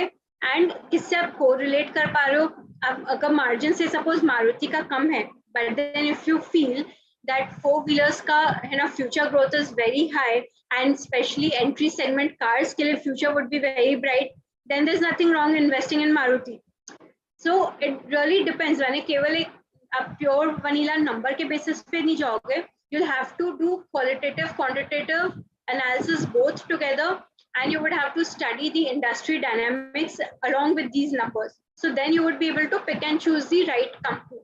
and किससे आप correlate कर पा रहे हो. अब अगर margin से suppose मारुति का कम है, but then if you feel that four wheelers का है ना future growth is very high and especially entry segment cars के लिए future would be very bright, then there's nothing wrong investing in Maruti. So it really depends. मैंने केवल एक आप pure vanilla number के बेसिस पे नहीं जाओगे, you'll have to do qualitative quantitative analysis both together, and you would have to study the industry dynamics along with these numbers, so then you would be able to pick and choose the right company.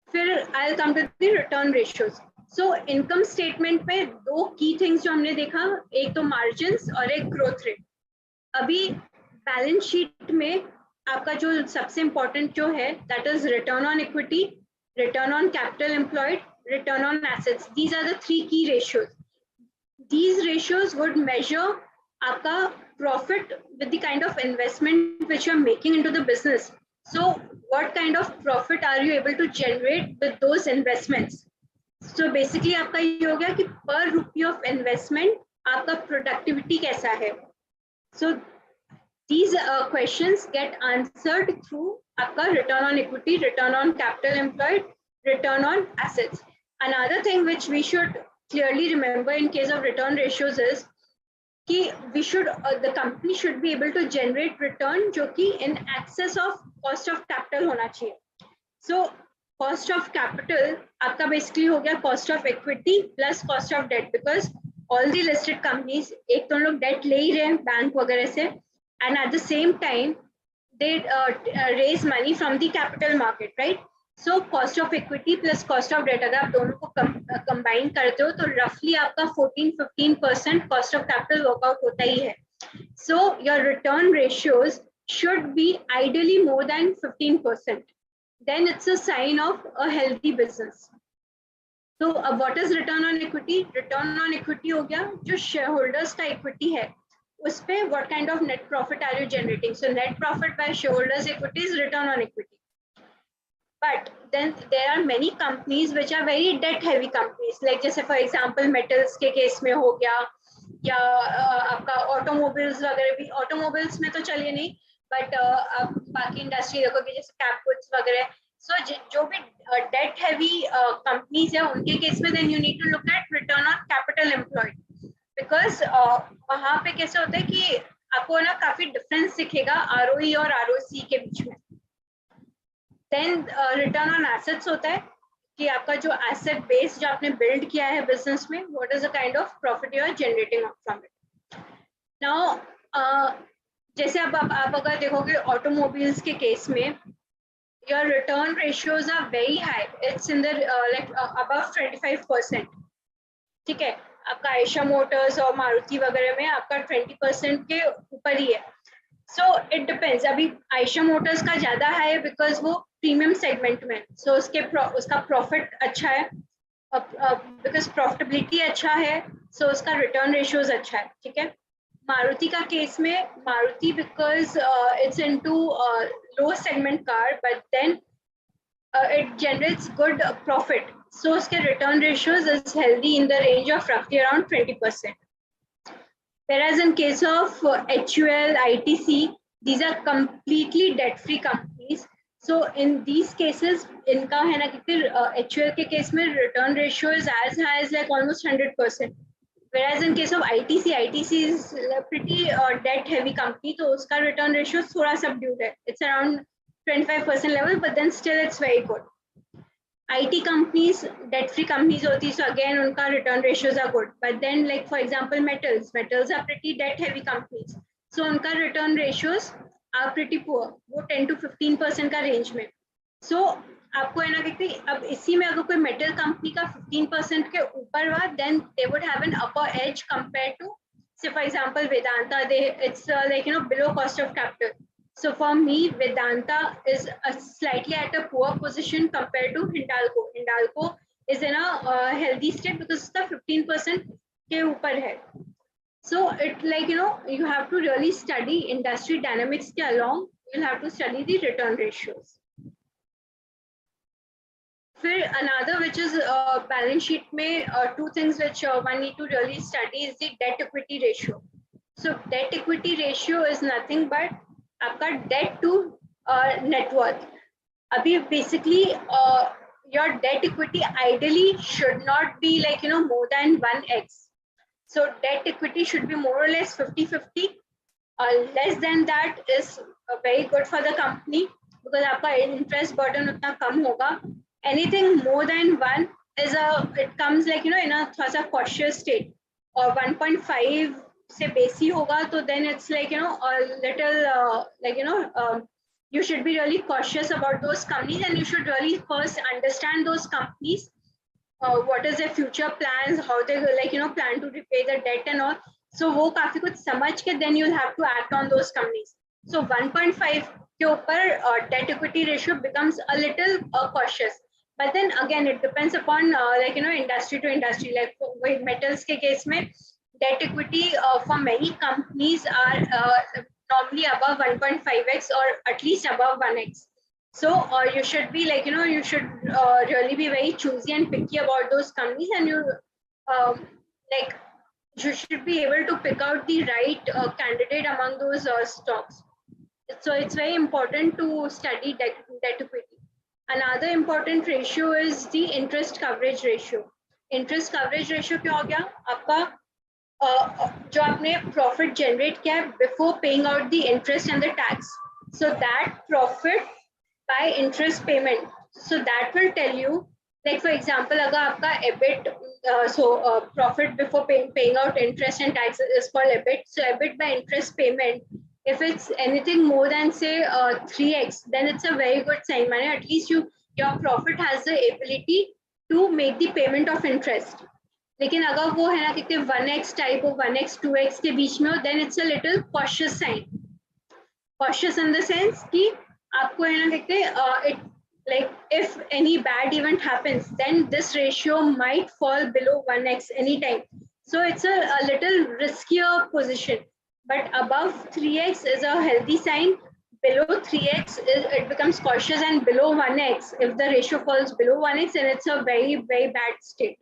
फिर I'll come to the return ratios. So income statement पे दो key things जो हमने देखा, एक तो margins और एक growth rate. अभी balance sheet में आपका जो सबसे इम्पोर्टेंट जो है that is return on equity, return on capital employed, return on assets. These are the 3 key ratios. These ratios would measure आपका profit with the kind of investment which you are making into the business. So what kind of profit are you able to generate with those investments? So basically आपका ये हो गया कि per rupee of investment आपका productivity कैसा है. So these questions get answered through आपका return on equity, return on capital employed, return on assets. Another thing which we should clearly remember in case of return ratios is कि we should the company should be able to generate return जो कि in excess of cost of capital होना चाहिए. So cost of capital आपका basically हो गया cost of equity plus cost of debt, because all the listed companies एक तो लोग debt ले ही रहे हैं बैंक वगैरह से, and at the same time they raise money from the capital market, right? So cost of equity plus cost of debt अगर आप दोनों को combine करते हो तो roughly आपका 14-15% cost of capital workout होता ही है. So your return ratios should be ideally more than 15%. Then it's a sign of a healthy business. So what is return on equity? Return on equity हो गया जो shareholders का equity है उस पे what kind of net profit are you generating? So net profit by shareholders equity is return on equity. But then there are many companies which are very debt heavy companies, like जैसे for example metals के case में हो गया, या आपका automobiles वगैरह भी, automobiles में तो चलिए नहीं, but आप बाकी इंडस्ट्री देखोगे जैसे cap goods वगैरह. So जो भी debt heavy companies है उनके केस में then you need to look at return on capital employed, because वहाँ पे कैसे होता है कि आपको ना काफी डिफरेंस दिखेगा ROE और ROC के बीच में. Then return on assets होता है कि आपका जो asset base जो आपने build किया है business में, what is the kind of profit you are generating from it. Now जैसे अब आप अगर देखोगे automobiles के case में your return ratios are very high. It's in the like above 25%. ठीक है, आपका आयशा मोटर्स और मारुति वगैरह में आपका 20% के ऊपर ही है. So it depends. अभी आयशा मोटर्स का ज्यादा है बिकॉज वो प्रीमियम सेगमेंट में, so उसका प्रॉफिट अच्छा है, बिकॉज प्रॉफिटेबिलिटी अच्छा है, so उसका रिटर्न रेशियोज अच्छा है. ठीक है, मारुति का केस में Maruti because it's into low segment car but then it generates good profit, so उसके return ratios is healthy in the range of roughly around 20%. Whereas in case of HUL, ITC, these are completely debt-free companies. So in these cases, इनका है ना कि HUL के case में return ratio is as high as like almost 100%. Whereas in case of ITC is a pretty debt-heavy company, तो उसका return ratio थोड़ा subdued है. It's around 25% level, but then still it's very good. IT companies, debt-free companies होती, so again उनका return ratios are good. But then like for example metals are pretty debt-heavy companies, so उनका return ratios are pretty poor, वो 10 to 15% का range में. So आपको है ना कि अब इसी में अगर कोई metal company का 15% के ऊपर हुआ, then they would have an upper edge compared to, say for example Vedanta, it's like below cost of capital. So for me, Vedanta is slightly at a poor position compared to Hindalco. Hindalco is in a healthy state because the 15% के ऊपर है. So it like you have to really study industry dynamics के along. You'll have to study the return ratios. फिर another which is balance sheet में two things which one need to really study is the debt equity ratio. So debt equity ratio is nothing but आपका debt to net worth. अभी basically your debt equity ideally should not be like more than 1x. So debt equity should be more or less 50-50. Less than that is very good for the company because आपका interest burden उतना कम होगा. Anything more than 1 is it comes like in a थोड़ा सा cautious state, or 1.5 से बेसी होगा तो then it's like a little like you should be really cautious about those companies, and you should really first understand those companies, what is their future plans, how they like plan to repay the debt and all. So वो काफी कुछ समझ के then you'll have to act on those companies. So 1.5 के ऊपर debt equity ratio becomes a little cautious. But then again it depends upon like industry to industry. Like with metals के case में debt equity for many companies are normally above 1.5x or at least above 1x. So you should be like you should really be very choosy and picky about those companies, and you like you should be able to pick out the right candidate among those stocks. So it's very important to study debt equity. Another important ratio is the interest coverage ratio. Interest coverage ratio क्या हो गया आपका जो आपने profit generate किया है before paying out the interest and the tax. So that profit by interest payment. So that will tell you, like for example, अगर आपका EBIT, profit before paying out interest and tax is called EBIT. So EBIT by interest payment, if it's anything more than say 3x, then it's a very good sign. माने at least your profit has the ability to make the payment of interest. लेकिन अगर वो है ना कि 1x type हो 1x 2x के बीच में हो, then it's a little cautious sign. Cautious in the sense कि आपको है ना कहते it, like if any bad event happens, then this ratio might fall below 1x anytime. So it's a little riskier position. But above 3x is a healthy sign. Below 3x it becomes cautious, and below 1x, if the ratio falls below 1x, then it's a very, very bad state.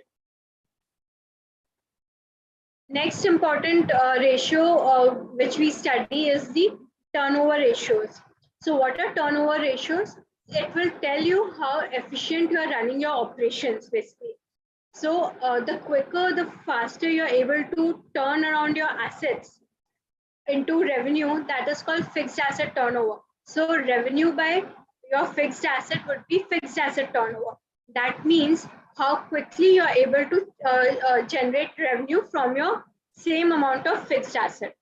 Next important ratio which we study is the turnover ratios. So what are turnover ratios? It will tell you how efficient you are running your operations basically. So the quicker, the faster you're able to turn around your assets into revenue, that is called fixed asset turnover. So revenue by your fixed asset would be fixed asset turnover. That means how quickly you're able to generate revenue from your same amount of fixed asset.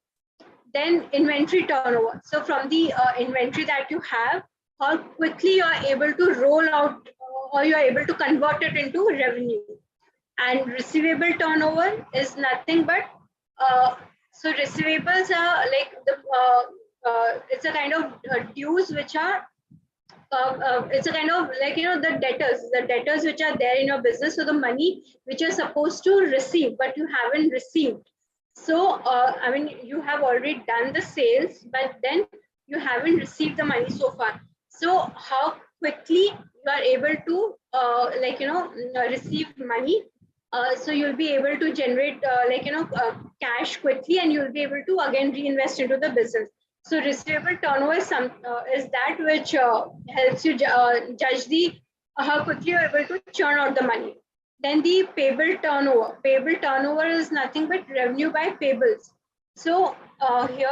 Then inventory turnover. So from the inventory that you have, how quickly you are able to roll out or you are able to convert it into revenue. And receivable turnover is nothing but so receivables are like it's a kind of dues which are it's a kind of like the debtors which are there in your business. So the money which you're supposed to receive but you haven't received. So I mean you have already done the sales, but then you haven't received the money so far. So how quickly you are able to receive money. So you'll be able to generate cash quickly, and you'll be able to again reinvest into the business. So receivable turnover is that which helps you judge the how quickly you're able to churn out the money. Then the payable turnover. Payable turnover is nothing but revenue by payables. So here,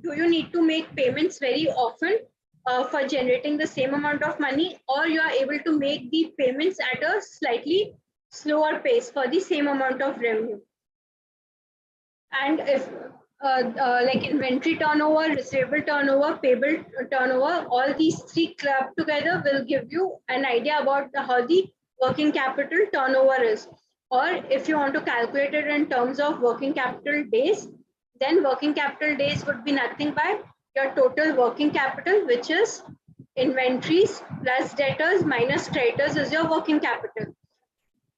do you need to make payments very often for generating the same amount of money, or you are able to make the payments at a slightly slower pace for the same amount of revenue? And if like inventory turnover, receivable turnover, payable turnover, all these three clubbed together will give you an idea about how the working capital turnover is. Or if you want to calculate it in terms of working capital days, then working capital days would be nothing but your total working capital, which is inventories plus debtors minus creditors is your working capital.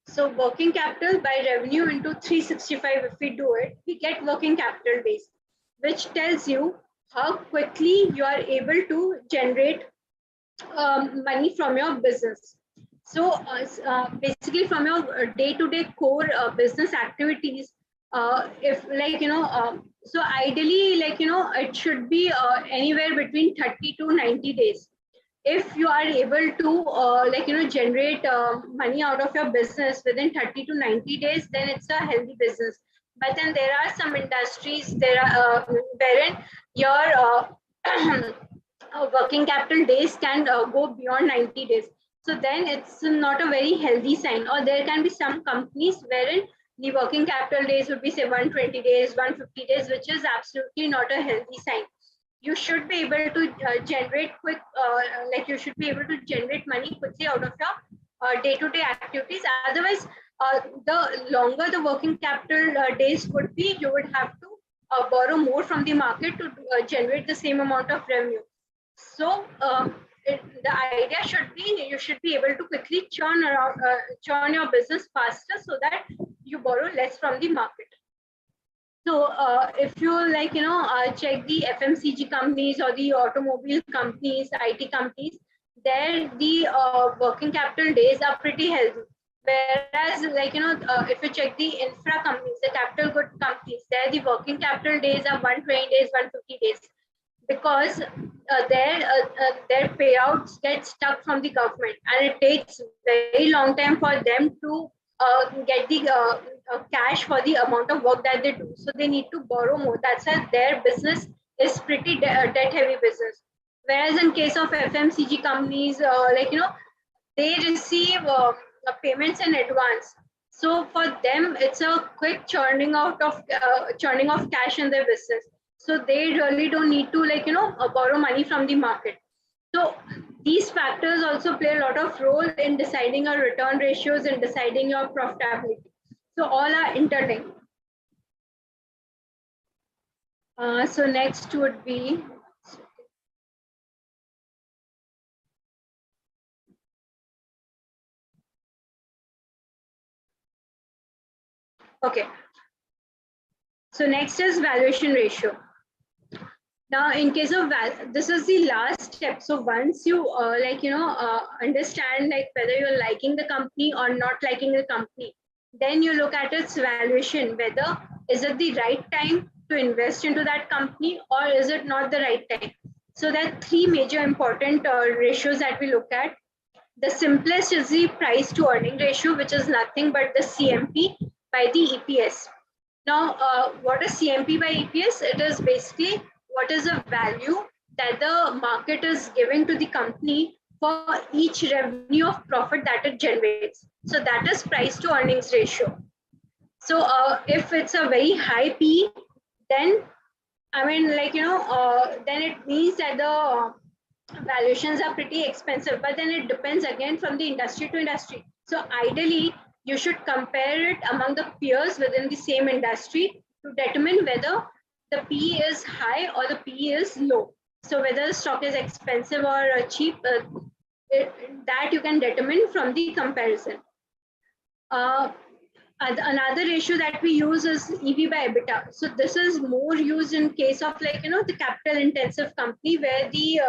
So working capital by revenue into 365, if we do it, we get working capital days, which tells you how quickly you are able to generate money from your business. So basically from your day-to-day core business activities, if so ideally it should be anywhere between 30 to 90 days. If you are able to generate money out of your business within 30 to 90 days, then it's a healthy business. But then there are some industries wherein your working capital days can go beyond 90 days. So then it's not a very healthy sign. Or there can be some companies wherein the working capital days would be say 120 days, 150 days, which is absolutely not a healthy sign. You should be able to generate you should be able to generate money quickly out of your day-to-day activities. Otherwise, the longer the working capital days would be, you would have to borrow more from the market to generate the same amount of revenue. So the idea should be you should be able to quickly churn your business faster so that you borrow less from the market. So if you check the FMCG companies or the automobile companies, IT companies, there the working capital days are pretty healthy. Whereas, like, if you check the infra companies, the capital good companies, there the working capital days are 120 days, 150 days, because their payouts get stuck from the government, and it takes very long time for them to get the cash for the amount of work that they do. So they need to borrow more. That's why their business is pretty debt heavy business. Whereas in case of FMCG companies, they receive payments in advance. So for them, it's a quick churning of cash in their business. So they really don't need to borrow money from the market. So these factors also play a lot of role in deciding your return ratios and deciding your profitability. So all are interlinked. So next would be okay. So next is valuation ratio. Now, in case of this is the last step. So once you understand like whether you're liking the company or not liking the company, then you look at its valuation. Whether is it the right time to invest into that company or is it not the right time? So there are three major important ratios that we look at. The simplest is the price to earning ratio, which is nothing but the CMP by the EPS. Now, what is CMP by EPS? It is basically what is the value that the market is giving to the company for each revenue of profit that it generates. So that is price to earnings ratio. So if it's a very high P, then then it means that the valuations are pretty expensive, but then it depends again from the industry to industry. So ideally, you should compare it among the peers within the same industry to determine whether the P is high or the P is low. So whether the stock is expensive or cheap, that you can determine from the comparison. Another ratio that we use is EV by EBITDA. So this is more used in case of the capital intensive company where the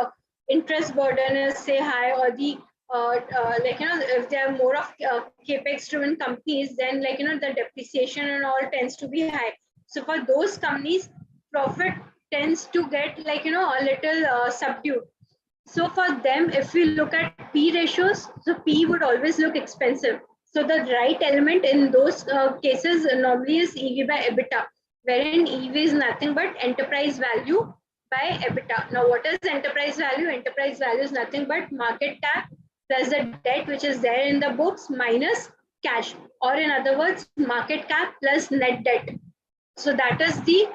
interest burden is say high, or the if they are more of capex driven companies, then the depreciation and all tends to be high. So for those companies, profit tends to get a little subdued. So for them, if we look at P ratios, so P would always look expensive. So the right element in those cases normally is EV by EBITDA, wherein EV is nothing but enterprise value by EBITDA. Now, what is enterprise value? Enterprise value is nothing but market cap plus the debt which is there in the books minus cash, or in other words, market cap plus net debt. So that is the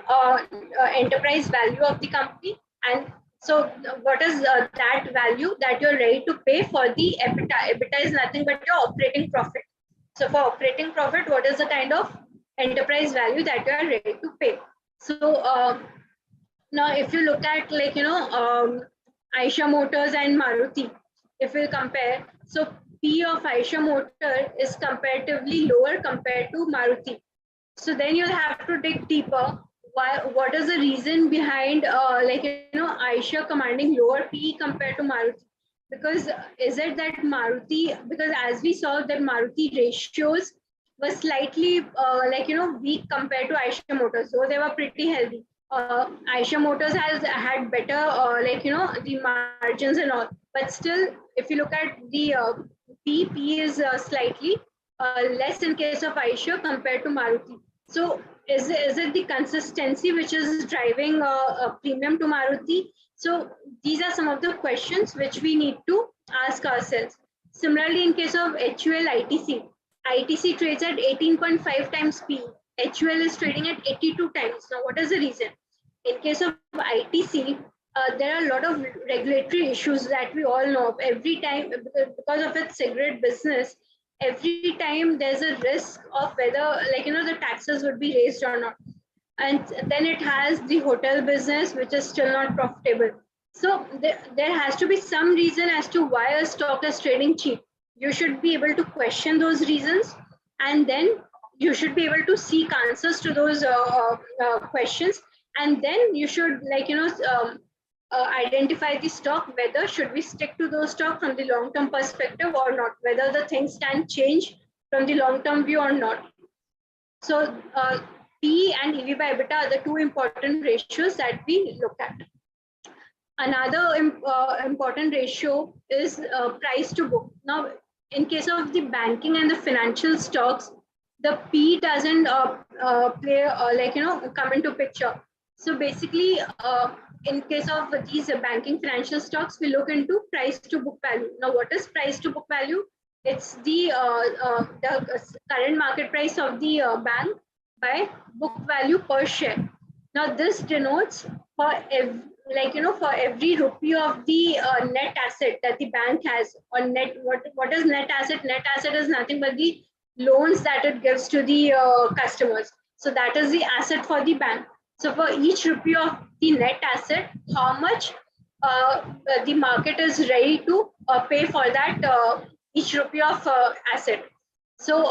enterprise value of the company. And so what is that value that you're ready to pay for the EBITDA? EBITDA is nothing but your operating profit. So for operating profit, what is the kind of enterprise value that you are ready to pay? So now if you look at Eicher Motors and Maruti, if we compare, so P of Eicher Motor is comparatively lower compared to Maruti. So then you'll have to dig deeper. What is the reason behind Eicher commanding lower PE compared to Maruti? Because is it that Maruti, because as we saw that Maruti ratios were slightly weak compared to Eicher Motors, so they were pretty healthy. Eicher Motors has had better the margins and all, but still if you look at the P is slightly less in case of Eicher compared to Maruti. So is it the consistency which is driving a premium to Maruti? So these are some of the questions which we need to ask ourselves. Similarly, in case of HUL ITC, ITC trades at 18.5 times P. HUL is trading at 82 times. Now, what is the reason? In case of ITC, there are a lot of regulatory issues that we all know of. Every time, because of its cigarette business, every time there's a risk of whether the taxes would be raised or not. And then it has the hotel business, which is still not profitable. So there has to be some reason as to why a stock is trading cheap. You should be able to question those reasons, and then you should be able to seek answers to those questions, and then you should identify the stock, whether should we stick to those stock from the long term perspective or not, whether the things can change from the long-term view or not. So P and EV by EBITDA are the two important ratios that we look at. Another important ratio is price to book. Now, in case of the banking and the financial stocks, the P doesn't play come into picture. So basically, in case of these banking financial stocks, we look into price to book value. Now, what is price to book value? It's the current market price of the bank by book value per share. Now, this denotes for every rupee of the net asset that the bank has, or net, what is net asset? Net asset is nothing but the loans that it gives to the customers. So that is the asset for the bank. So for each rupee of the net asset, how much the market is ready to pay for that each rupee of asset. So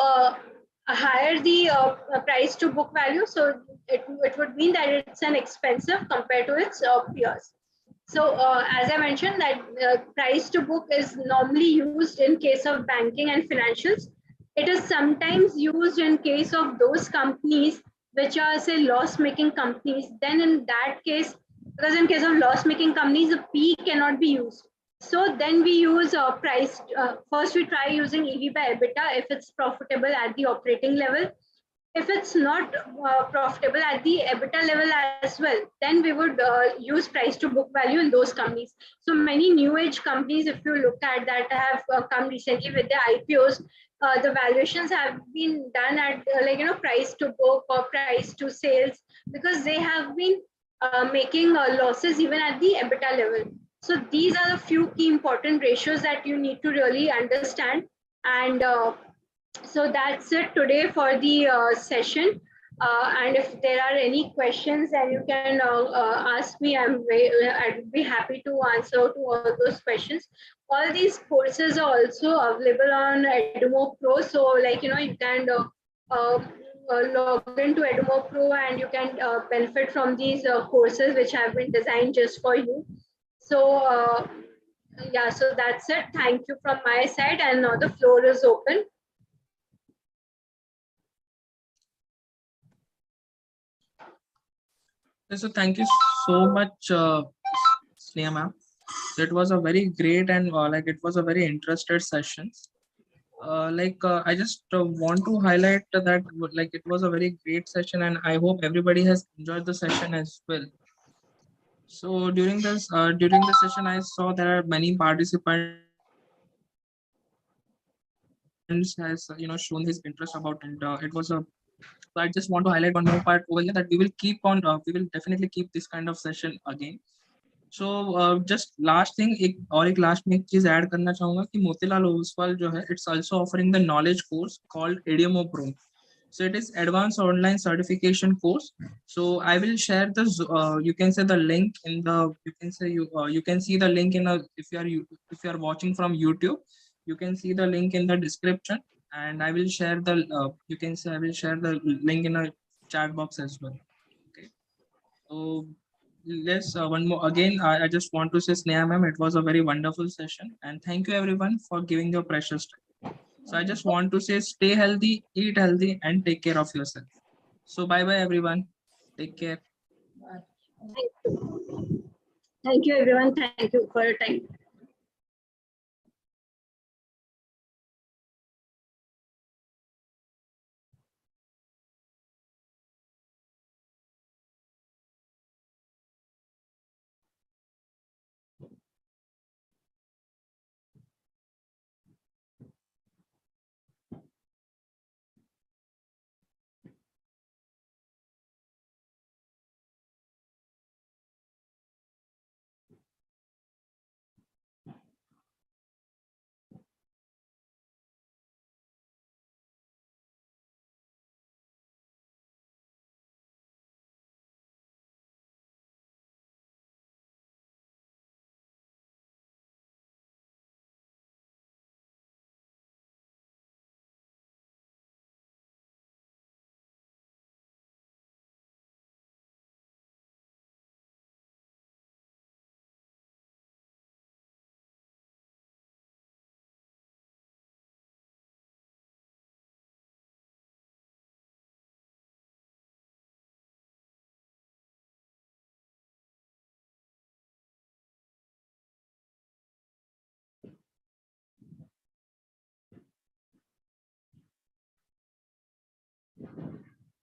higher the price to book value, so it would mean that it's an expensive compared to its peers. So as I mentioned, that price to book is normally used in case of banking and financials. It is sometimes used in case of those companies which are, say, loss-making companies. Then in that case, because in case of loss-making companies, the P cannot be used. So then we use price. First, we try using EV by EBITDA if it's profitable at the operating level. If it's not profitable at the EBITDA level as well, then we would use price to book value in those companies. So many new age companies, if you look at that, have come recently with their IPOs. The valuations have been done at price to book or price to sales, because they have been making losses even at the EBITDA level. So these are the few key important ratios that you need to really understand. And so that's it today for the session. And if there are any questions, then you can ask me. I'd be happy to answer to all those questions. All these courses are also available on EDUMO PRO. So you can log into EDUMO PRO and you can benefit from these courses which have been designed just for you. So yeah, so that's it. Thank you from my side, and now the floor is open. So thank you so much, Sneha ma'am. It was a very great and it was a very interested session. I just want to highlight that it was a very great session, and I hope everybody has enjoyed the session as well. So during the session, I saw there are many participants has shown his interest about, and it was a. So I just want to highlight one more part over here, that we will keep on, we will definitely keep this kind of session again. So just last thing, एक last में एक चीज add करना चाहूंगा कि मोतीलाल ओसवाल जो है, it's also offering the knowledge course called EDUMO PRO. So it is advanced online certification course. So I will share this. You can say the link in the. You can say you can see the link in a, if you are watching from YouTube, you can see the link in the description, and I will share the. You can say I will share the link in a chat box as well. Okay. So let's one more again. I just want to say, Sneha ma'am, it was a very wonderful session, and thank you everyone for giving your precious time. So I just want to say, stay healthy, eat healthy, and take care of yourself. So bye bye everyone. Take care. Thank you everyone. Thank you for your time.